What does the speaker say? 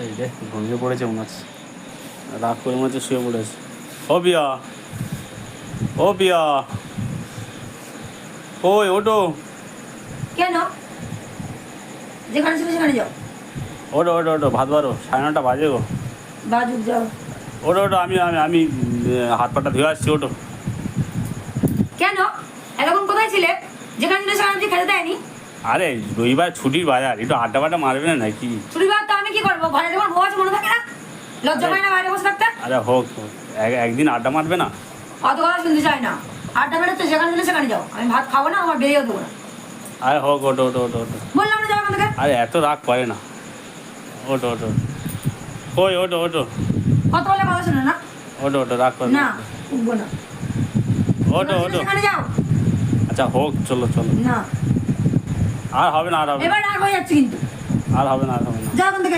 এই রে ঘুমিয়ে পড়েছে মনে হচ্ছে, রাগ করে মনে হচ্ছে শুয়ে পড়েছে। ও পিয়া, ও পিয়া, ওই ওটো, কেন? যেখানে ছিল সেখানে যাও। ওটো ওটো ওটো, ভাত বারো, 9:30 বাজে গো। বাজুক যাও। ওটো ওটো, আমি আমি আমি হাত পাটা ধুয়ে আসছি, ওটো। কেন? এতক্ষণ কোথায় ছিলে? যেখানে ছিল সেখানে যে খেতে দেয়নি? আরে রবিবার ছুটির বাজার, একটু আড্ডা বাড্ডা মারবে না নাকি? ছুটিবার তো আমি কি করবো? ঘরে যখন বউ আছে মনে থাকে না? লজ্জা পায় না বাইরে বসে থাকতে? আরে হোক, একদিন আড্ডা মারবে না? অত কথা শুনতে চাই না। আড্ডা বেড়ে তো যেখানে ছিল সেখানে যাও। আমি ভাত খাবো না, আমার বেরিয়েও দেবো না। আরে হোক, ওটো ওটো ওটো ওটো। বললাম না যাও এখান থেকে। আরে এত রাগ করে না, ওটো ওটো, ওই ওটো ওটো, কত বলে কথা শোনো না? ওটো ওটো, রাগ করে না, উঠবো না। ওটো যেখানে ছিল ওটো। সেখানে যাও। আচ্ছা হোক, চলো চলো। না, আর হবে না, আর হবে না, এবার রাগ হয়ে যাচ্ছে কিন্তু। আর হবে না, আর হবে না। যাও এখান থেকে।